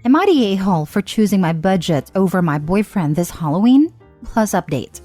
Am I the a-hole for choosing my budget over my boyfriend this Halloween? Plus update.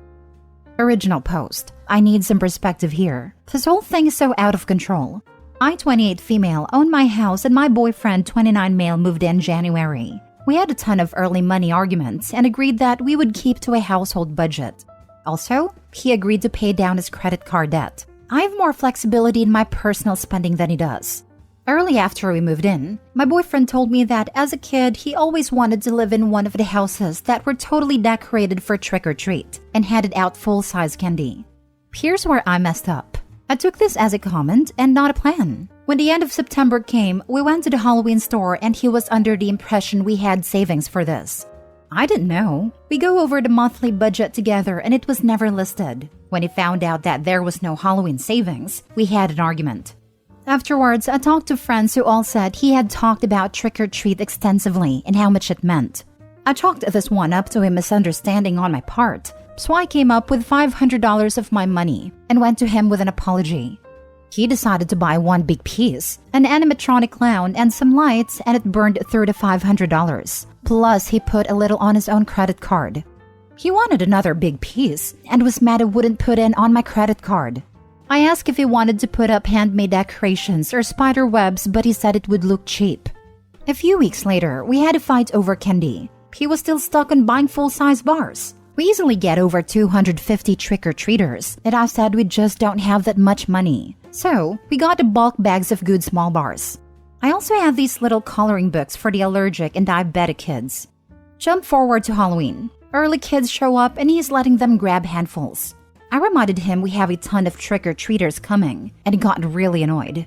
Original post. I need some perspective here. This whole thing is so out of control. I, 28 female, own my house and my boyfriend, 29 male, moved in January. We had a ton of early money arguments and agreed that we would keep to a household budget. Also, he agreed to pay down his credit card debt. I have more flexibility in my personal spending than he does. Early after we moved in, my boyfriend told me that as a kid, he always wanted to live in one of the houses that were totally decorated for trick-or-treat and handed out full-size candy. Here's where I messed up. I took this as a comment and not a plan. When the end of September came, we went to the Halloween store and he was under the impression we had savings for this. I didn't know. We go over the monthly budget together and it was never listed. When he found out that there was no Halloween savings, we had an argument. Afterwards, I talked to friends who all said he had talked about trick-or-treat extensively and how much it meant. I chalked this one up to a misunderstanding on my part, so I came up with $500 of my money and went to him with an apology. He decided to buy one big piece, an animatronic clown and some lights, and it burned through the $500. Plus, he put a little on his own credit card. He wanted another big piece and was mad I wouldn't put in on my credit card. I asked if he wanted to put up handmade decorations or spider webs, but he said it would look cheap. A few weeks later, we had a fight over candy. He was still stuck on buying full-size bars. We easily get over 250 trick-or-treaters, and I said we just don't have that much money. So, we got the bulk bags of good small bars. I also have these little coloring books for the allergic and diabetic kids. Jump forward to Halloween. Early kids show up and he's letting them grab handfuls. I reminded him we have a ton of trick-or-treaters coming, and he got really annoyed.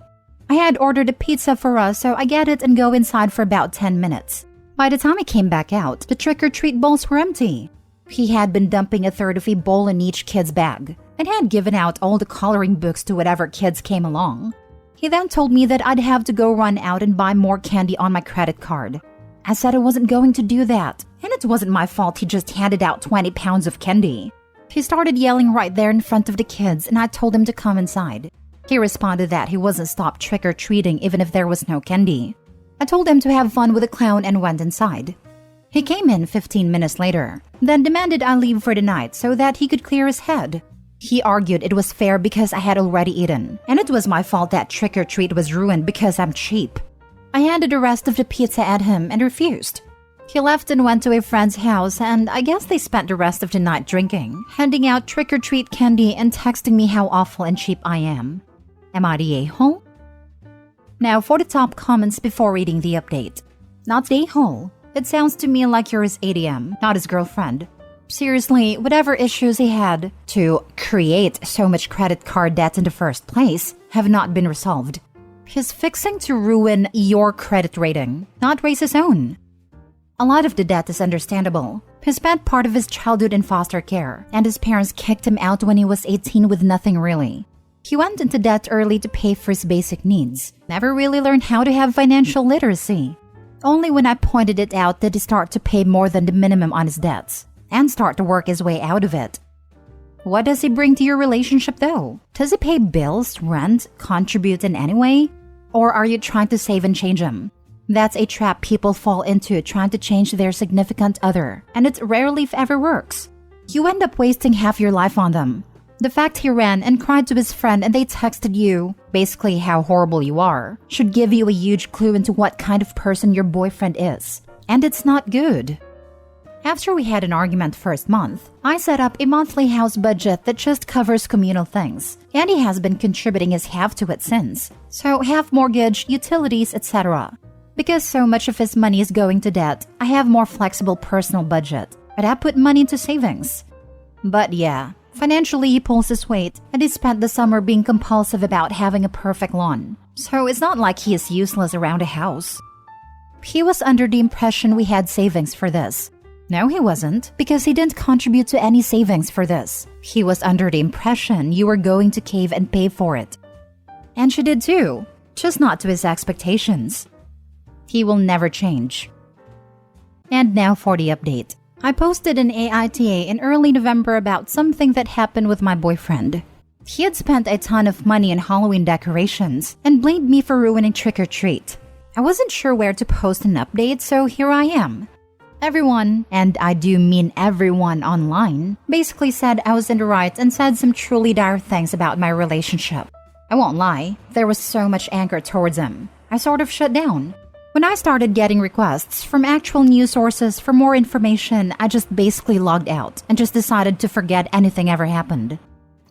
I had ordered a pizza for us, so I get it and go inside for about 10 minutes. By the time I came back out, the trick-or-treat bowls were empty. He had been dumping a third of a bowl in each kid's bag, and had given out all the coloring books to whatever kids came along. He then told me that I'd have to go run out and buy more candy on my credit card. I said I wasn't going to do that, and it wasn't my fault he just handed out 20 pounds of candy. He started yelling right there in front of the kids, and I told him to come inside. He responded that he wasn't stopped trick-or-treating even if there was no candy. I told him to have fun with the clown and went inside. He came in 15 minutes later, then demanded I leave for the night so that he could clear his head. He argued it was fair because I had already eaten, and it was my fault that trick-or-treat was ruined because I'm cheap. I handed the rest of the pizza at him and refused. He left and went to a friend's house, and I guess they spent the rest of the night drinking, handing out trick-or-treat candy and texting me how awful and cheap I am. Am I the a-hole? Now for the top comments before reading the update. Not the a-hole. It sounds to me like you're his ATM, not his girlfriend. Seriously, whatever issues he had to create so much credit card debt in the first place have not been resolved. He's fixing to ruin your credit rating, not raise his own. A lot of the debt is understandable. He spent part of his childhood in foster care, and his parents kicked him out when he was 18 with nothing really. He went into debt early to pay for his basic needs, never really learned how to have financial literacy. Only when I pointed it out did he start to pay more than the minimum on his debts, and start to work his way out of it. What does he bring to your relationship though? Does he pay bills, rent, contribute in any way? Or are you trying to save and change him? That's a trap people fall into trying to change their significant other, and it rarely if ever works. You end up wasting half your life on them. The fact he ran and cried to his friend and they texted you, basically how horrible you are, should give you a huge clue into what kind of person your boyfriend is. And it's not good. After we had an argument first month, I set up a monthly house budget that just covers communal things, and he has been contributing his half to it since. So half mortgage, utilities, etc. Because so much of his money is going to debt, I have more flexible personal budget, but I put money into savings. But yeah, financially he pulls his weight, and he spent the summer being compulsive about having a perfect lawn. So it's not like he is useless around a house. He was under the impression we had savings for this. No, he wasn't, because he didn't contribute to any savings for this. He was under the impression you were going to cave and pay for it. And she did too, just not to his expectations. He will never change. And now for the update. I posted an AITA in early November about something that happened with my boyfriend. He had spent a ton of money on Halloween decorations and blamed me for ruining trick-or-treat. I wasn't sure where to post an update, so here I am. Everyone, and I do mean everyone online, basically said I was in the right and said some truly dire things about my relationship. I won't lie, there was so much anger towards him. I sort of shut down. When I started getting requests from actual news sources for more information, I just basically logged out and just decided to forget anything ever happened.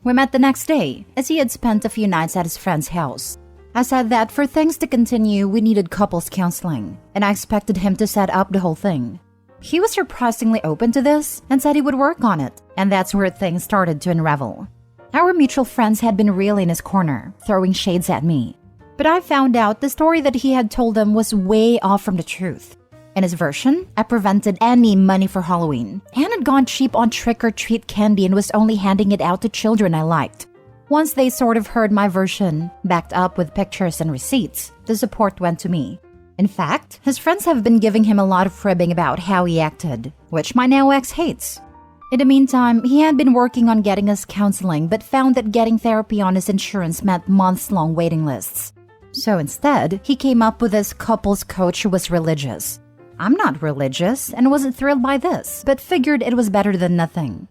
We met the next day, as he had spent a few nights at his friend's house. I said that for things to continue, we needed couples counseling, and I expected him to set up the whole thing. He was surprisingly open to this and said he would work on it, and that's where things started to unravel. Our mutual friends had been really in his corner, throwing shades at me. But I found out the story that he had told them was way off from the truth. In his version, I prevented any money for Halloween and had gone cheap on trick-or-treat candy and was only handing it out to children I liked. Once they sort of heard my version, backed up with pictures and receipts, the support went to me. In fact, his friends have been giving him a lot of cribbing about how he acted, which my now ex hates. In the meantime, he had been working on getting us counseling but found that getting therapy on his insurance meant months-long waiting lists. So instead, he came up with this couples coach who was religious. I'm not religious and wasn't thrilled by this, but figured it was better than nothing.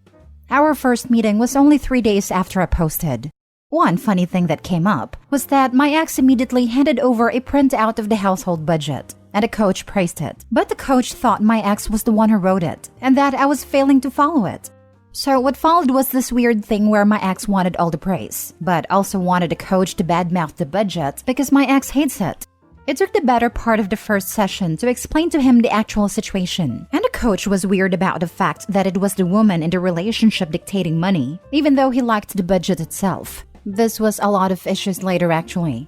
Our first meeting was only 3 days after I posted. One funny thing that came up was that my ex immediately handed over a printout of the household budget, and the coach praised it. But the coach thought my ex was the one who wrote it, and that I was failing to follow it. So what followed was this weird thing where my ex wanted all the praise, but also wanted the coach to badmouth the budget because my ex hates it. It took the better part of the first session to explain to him the actual situation, and the coach was weird about the fact that it was the woman in the relationship dictating money, even though he liked the budget itself. This was a lot of issues later, actually.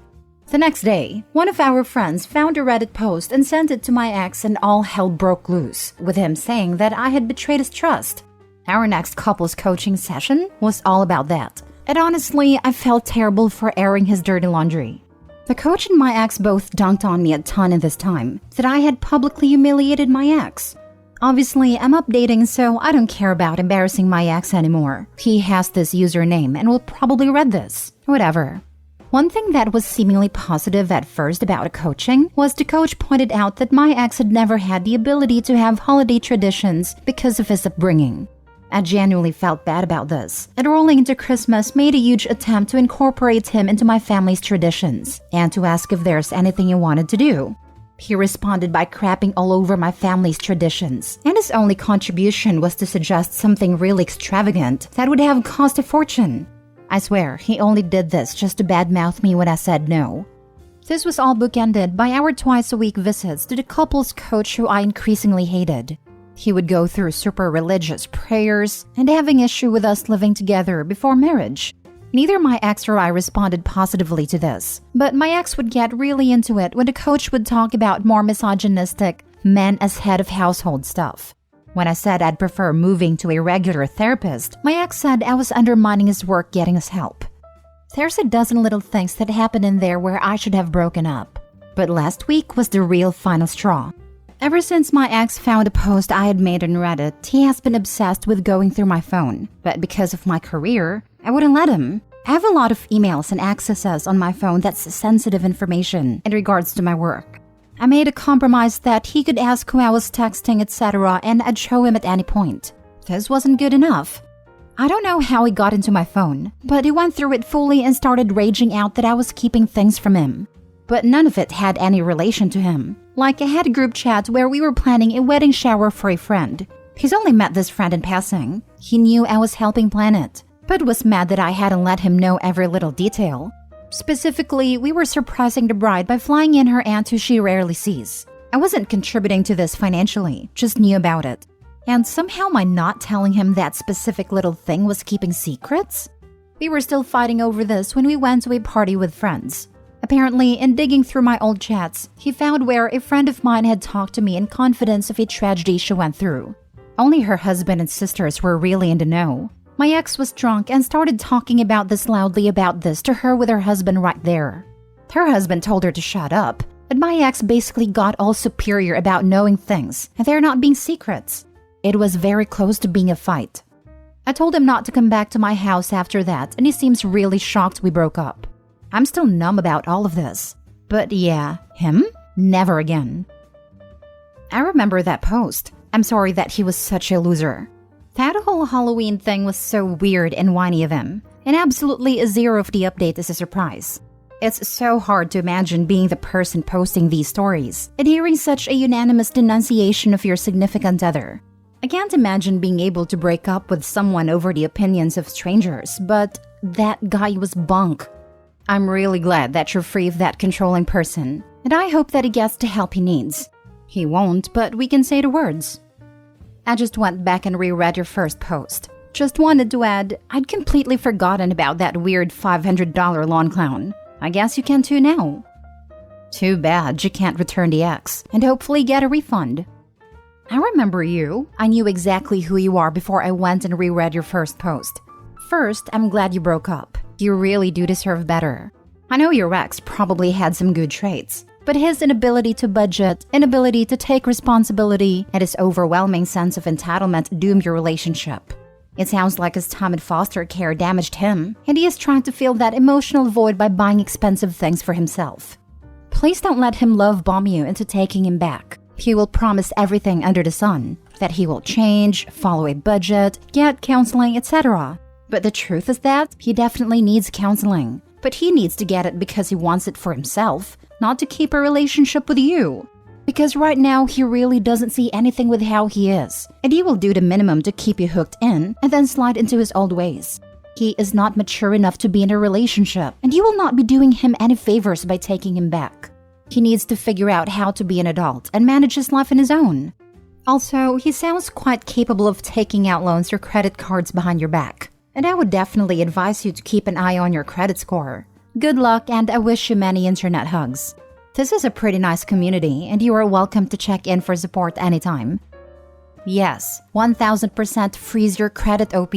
The next day, one of our friends found a Reddit post and sent it to my ex, and all hell broke loose, with him saying that I had betrayed his trust. Our next couples coaching session was all about that, and honestly, I felt terrible for airing his dirty laundry. The coach and my ex both dunked on me a ton in this time, that I had publicly humiliated my ex. Obviously, I'm updating, so I don't care about embarrassing my ex anymore. He has this username and will probably read this. Whatever. One thing that was seemingly positive at first about the coaching was the coach pointed out that my ex had never had the ability to have holiday traditions because of his upbringing. I genuinely felt bad about this, and rolling into Christmas made a huge attempt to incorporate him into my family's traditions and to ask if there's anything he wanted to do. He responded by crapping all over my family's traditions, and his only contribution was to suggest something really extravagant that would have cost a fortune. I swear, he only did this just to badmouth me when I said no. This was all bookended by our twice-a-week visits to the couples coach who I increasingly hated. He would go through super religious prayers and having issue with us living together before marriage. Neither my ex or I responded positively to this, but my ex would get really into it when the coach would talk about more misogynistic men as head of household stuff. When I said I'd prefer moving to a regular therapist, my ex said I was undermining his work getting us help. There's a dozen little things that happened in there where I should have broken up. But last week was the real final straw. Ever since my ex found a post I had made on Reddit, he has been obsessed with going through my phone. But because of my career, I wouldn't let him. I have a lot of emails and accesses on my phone that's sensitive information in regards to my work. I made a compromise that he could ask who I was texting, etc., and I'd show him at any point. This wasn't good enough. I don't know how he got into my phone, but he went through it fully and started raging out that I was keeping things from him. But none of it had any relation to him. Like, I had a group chat where we were planning a wedding shower for a friend. He's only met this friend in passing. He knew I was helping plan it, but was mad that I hadn't let him know every little detail. Specifically, we were surprising the bride by flying in her aunt who she rarely sees. I wasn't contributing to this financially, just knew about it. And somehow my not telling him that specific little thing was keeping secrets? We were still fighting over this when we went to a party with friends. Apparently, in digging through my old chats, he found where a friend of mine had talked to me in confidence of a tragedy she went through. Only her husband and sisters were really in the know. My ex was drunk and started talking about this loudly to her with her husband right there. Her husband told her to shut up, but my ex basically got all superior about knowing things and there not being secrets. It was very close to being a fight. I told him not to come back to my house after that, and he seems really shocked we broke up. I'm still numb about all of this. But yeah, him? Never again. I remember that post. I'm sorry that he was such a loser. That whole Halloween thing was so weird and whiny of him, and absolutely zero of the update is a surprise. It's so hard to imagine being the person posting these stories and hearing such a unanimous denunciation of your significant other. I can't imagine being able to break up with someone over the opinions of strangers, but that guy was bunk. I'm really glad that you're free of that controlling person, and I hope that he gets the help he needs. He won't, but we can say the words. I just went back and reread your first post. Just wanted to add, I'd completely forgotten about that weird $500 lawn clown. I guess you can too now. Too bad you can't return the X and hopefully get a refund. I remember you. I knew exactly who you are before I went and reread your first post. First, I'm glad you broke up. You really do deserve better. I know your ex probably had some good traits, but his inability to budget, inability to take responsibility, and his overwhelming sense of entitlement doomed your relationship. It sounds like his time in foster care damaged him, and he is trying to fill that emotional void by buying expensive things for himself. Please don't let him love bomb you into taking him back. He will promise everything under the sun, that he will change, follow a budget, get counseling, etc. But the truth is that he definitely needs counseling, but he needs to get it because he wants it for himself, not to keep a relationship with you. Because right now, he really doesn't see anything with how he is, and he will do the minimum to keep you hooked in and then slide into his old ways. He is not mature enough to be in a relationship, and you will not be doing him any favors by taking him back. He needs to figure out how to be an adult and manage his life on his own. Also, he sounds quite capable of taking out loans or credit cards behind your back, and I would definitely advise you to keep an eye on your credit score. Good luck, and I wish you many internet hugs. This is a pretty nice community, and you are welcome to check in for support anytime. Yes, 1000% freeze your credit OP.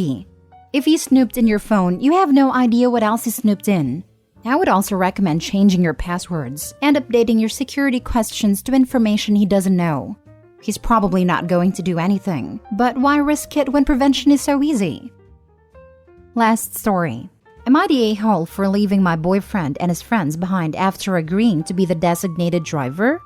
If he snooped in your phone, you have no idea what else he snooped in. I would also recommend changing your passwords and updating your security questions to information he doesn't know. He's probably not going to do anything, but why risk it when prevention is so easy? Last story. Am I the a-hole for leaving my boyfriend and his friends behind after agreeing to be the designated driver?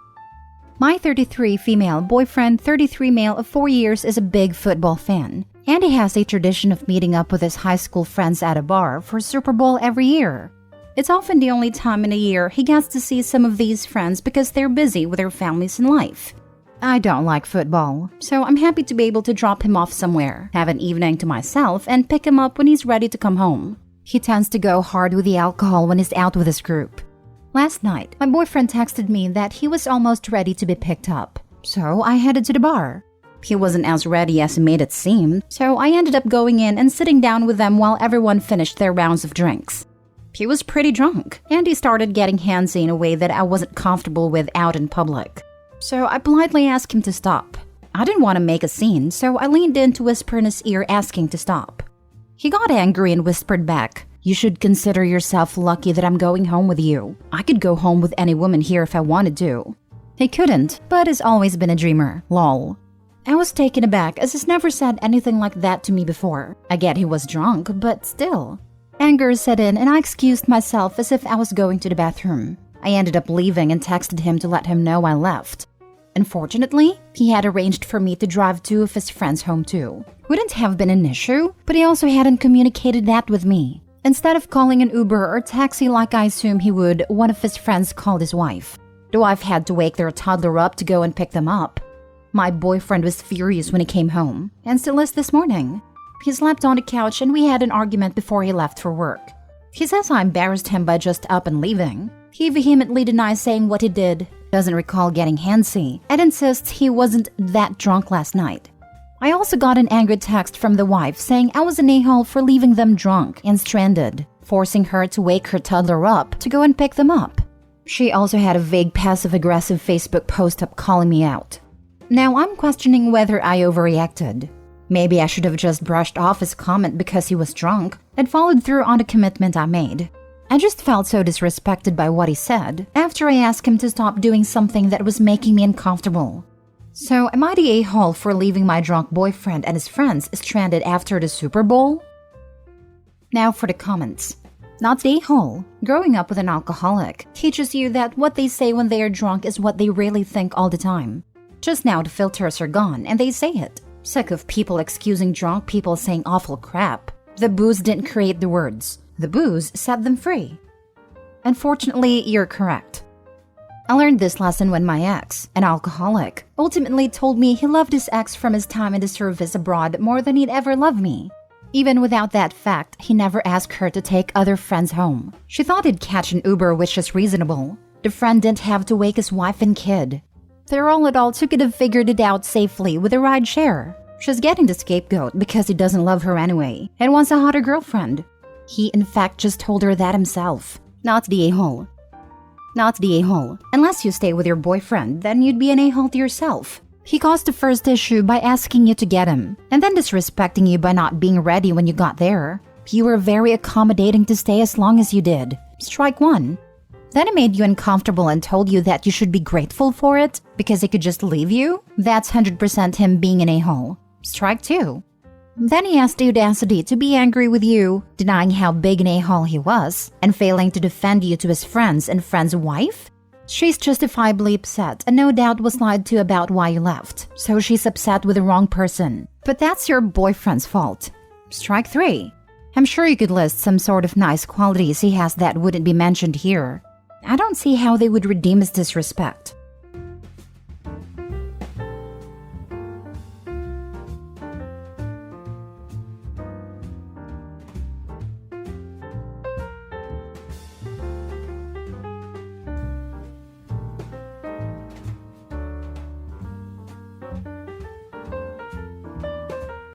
My 33 female boyfriend, 33 male of 4 years, is a big football fan, and he has a tradition of meeting up with his high school friends at a bar for Super Bowl every year. It's often the only time in a year he gets to see some of these friends because they're busy with their families and life. I don't like football, so I'm happy to be able to drop him off somewhere, have an evening to myself, and pick him up when he's ready to come home. He tends to go hard with the alcohol when he's out with his group. Last night, my boyfriend texted me that he was almost ready to be picked up, so I headed to the bar. He wasn't as ready as he made it seem, so I ended up going in and sitting down with them while everyone finished their rounds of drinks. He was pretty drunk, and he started getting handsy in a way that I wasn't comfortable with out in public. So I politely asked him to stop. I didn't want to make a scene, so I leaned in to whisper in his ear asking to stop. He got angry and whispered back, "You should consider yourself lucky that I'm going home with you. I could go home with any woman here if I wanted to." He couldn't, but has always been a dreamer, lol. I was taken aback as he's never said anything like that to me before. I get he was drunk, but still. Anger set in and I excused myself as if I was going to the bathroom. I ended up leaving and texted him to let him know I left. Unfortunately, he had arranged for me to drive 2 of his friends home too. Wouldn't have been an issue, but he also hadn't communicated that with me. Instead of calling an Uber or taxi like I assume he would, one of his friends called his wife. The wife had to wake their toddler up to go and pick them up. My boyfriend was furious when he came home, and still is this morning. He slept on the couch and we had an argument before he left for work. He says I embarrassed him by just up and leaving. He vehemently denies saying what he did, doesn't recall getting handsy, and insists he wasn't that drunk last night. I also got an angry text from the wife saying I was an a-hole for leaving them drunk and stranded, forcing her to wake her toddler up to go and pick them up. She also had a vague passive-aggressive Facebook post up calling me out. Now I'm questioning whether I overreacted. Maybe I should have just brushed off his comment because he was drunk and followed through on the commitment I made. I just felt so disrespected by what he said after I asked him to stop doing something that was making me uncomfortable. So am I the a-hole for leaving my drunk boyfriend and his friends stranded after the Super Bowl? Now for the comments. Not the a-hole. Growing up with an alcoholic teaches you that what they say when they are drunk is what they really think all the time. Just now the filters are gone and they say it. Sick of people excusing drunk people saying awful crap. The booze didn't create the words. The booze set them free. Unfortunately, you're correct. I learned this lesson when my ex, an alcoholic, ultimately told me he loved his ex from his time in the service abroad more than he'd ever loved me. Even without that fact, he never asked her to take other friends home. She thought he'd catch an Uber, which is reasonable. The friend didn't have to wake his wife and kid. They're all adults who could have figured it out safely with a ride share. She's getting the scapegoat because he doesn't love her anyway and wants a hotter girlfriend. He, in fact, just told her that himself. Not the a-hole. Not the a-hole. Unless you stay with your boyfriend, then you'd be an a-hole to yourself. He caused the first issue by asking you to get him, and then disrespecting you by not being ready when you got there. You were very accommodating to stay as long as you did. Strike one. Then he made you uncomfortable and told you that you should be grateful for it because he could just leave you. That's 100% him being an a-hole. Strike two. Then he asked the audacity to be angry with you, denying how big an a-hole he was, and failing to defend you to his friends and friend's wife? She's justifiably upset and no doubt was lied to about why you left, so she's upset with the wrong person. But that's your boyfriend's fault. Strike three. I'm sure you could list some sort of nice qualities he has that wouldn't be mentioned here. I don't see how they would redeem his disrespect.